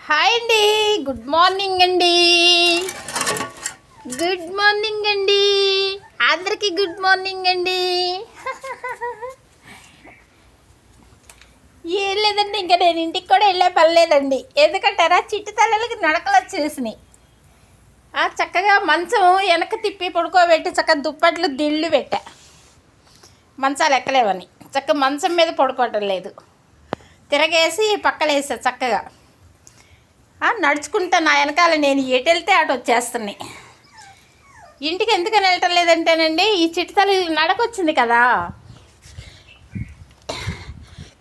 Hi అండి, good morning అండి. Good morning అండి, అందరికీ గుడ్ మార్నింగ్ అండి. ఏం లేదండి, ఇంకా నేను ఇంటికి కూడా వెళ్ళే పని లేదండి. ఎందుకంటారా, చిట్టు తల్లలకి నడకలు వచ్చేసినాయి. చక్కగా మంచం వెనక తిప్పి పడుకోబెట్టి చక్కగా దుప్పట్లు దిళ్ళు పెట్టా, మంచాలు ఎక్కలేవని. చక్కగా మంచం మీద పడుకోవటం లేదు, తిరగేసి పక్కలేసా చక్కగా. నడుచుకుంటా నా వెనకాల నేను ఎటు వెళ్తే అటు వచ్చేస్తున్నాయి. ఇంటికి ఎందుకని వెళ్ళటం లేదంటేనండి, ఈ చిట్టుతల్లి నడకొచ్చింది కదా,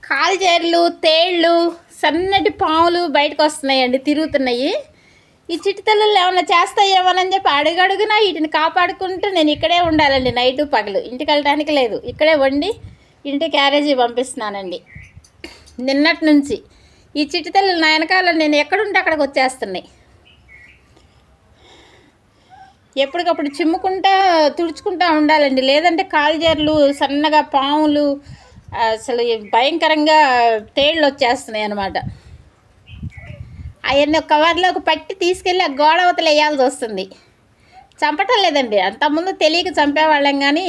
కాలుజేర్లు, తేళ్ళు, సన్నటి పాములు బయటకు వస్తున్నాయండి, తిరుగుతున్నాయి. ఈ చిట్టుతల్లులు ఏమన్నా చేస్తాయేమోనని చెప్పి అడుగడుగునా వీటిని కాపాడుకుంటూ నేను ఇక్కడే ఉండాలండి, నైటు పగలు. ఇంటికి వెళ్ళడానికి లేదు, ఇక్కడే వండి ఇంటి క్యారేజీ పంపిస్తున్నానండి నిన్నటి నుంచి. ఈ చిట్టుతల్లులు నా వెనకాల నేను ఎక్కడుంటే అక్కడికి వచ్చేస్తున్నాయి. ఎప్పటికప్పుడు చిమ్ముకుంటా తుడుచుకుంటా ఉండాలండి, లేదంటే కాలుజేర్లు, సన్నగా పాములు, అసలు భయంకరంగా తేళ్ళు వచ్చేస్తున్నాయి అన్నమాట. అవన్నీ కవర్లోకి పట్టి తీసుకెళ్ళి ఆ గోడ అవతల వేయాల్సి వస్తుంది. చంపటం లేదండి, అంతకుముందు తెలియక చంపేవాళ్ళం. కానీ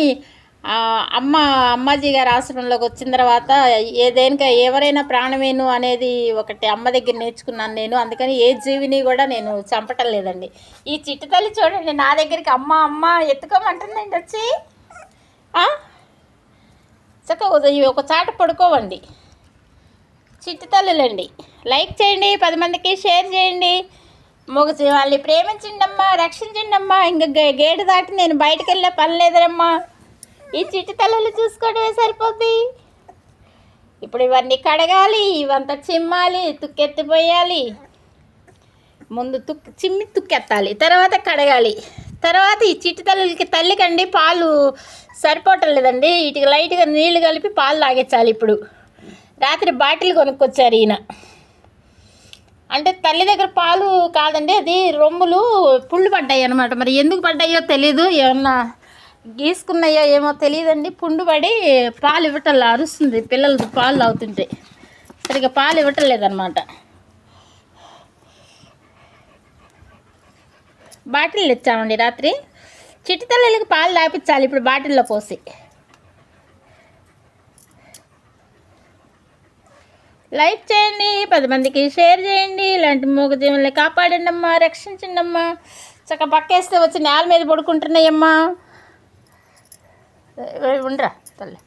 అమ్మాజీ గారి ఆశ్రమంలోకి వచ్చిన తర్వాత ఏదైనా ఎవరైనా ప్రాణమేను అనేది ఒకటి అమ్మ దగ్గర నేర్చుకున్నాను నేను. అందుకని ఏ జీవిని కూడా నేను చంపటం లేదండి. ఈ చిట్టు తల్లి చూడండి, నా దగ్గరికి అమ్మ అమ్మ ఎత్తుకోమంటుందండి వచ్చి. చక్కగా ఒక చాట పడుకోవండి చిట్టు తల్లులండి. లైక్ చేయండి, 10 మందికి షేర్ చేయండి. వాళ్ళని ప్రేమించండి అమ్మా, రక్షించండి అమ్మా. ఇంకా గేటు దాటి నేను బయటకు వెళ్ళే పని లేదమ్మా. ఈ చిట్టు తల్లులు చూసుకోవడమే సరిపోద్ది. ఇప్పుడు ఇవన్నీ కడగాలి, ఇవంతా చిమ్మాలి, తుక్కెత్తిపోయాలి. ముందు చిమ్మి తుక్కెత్తాలి, తర్వాత కడగాలి. తర్వాత ఈ చిట్టు తల్లులకి తల్లికండి పాలు సరిపోవటం లేదండి, వీటికి లైట్గా నీళ్లు కలిపి పాలు తాగించాలి. ఇప్పుడు రాత్రి బాటిల్ కొనుక్కొచ్చారు ఈయన. అంటే తల్లి దగ్గర పాలు కాదండి, అది రొమ్ములు పుళ్ళు పడ్డాయి అన్నమాట. మరి ఎందుకు పడ్డాయో తెలీదు, ఏమన్నా గీసుకున్నాయో ఏమో తెలియదండి. పుండు పడి పాలు ఇవ్వటం అరుస్తుంది, పిల్లలు పాలు తాగుతుంటే సరిగ్గా పాలు ఇవ్వటం లేదనమాట. బాటిల్ తెచ్చామండి రాత్రి. చిట్టు తల్లికి పాలు తాపించాలి ఇప్పుడు బాటిల్లో పోసి. లైక్ చేయండి, 10 మందికి షేర్ చేయండి. ఇలాంటి మూగజీవుల్ని కాపాడండి అమ్మా, రక్షించండి అమ్మా. చక్క పక్కేస్తే వచ్చి నేల మీద పడుకుంటున్నాయమ్మా. ఉండరా తల్లి.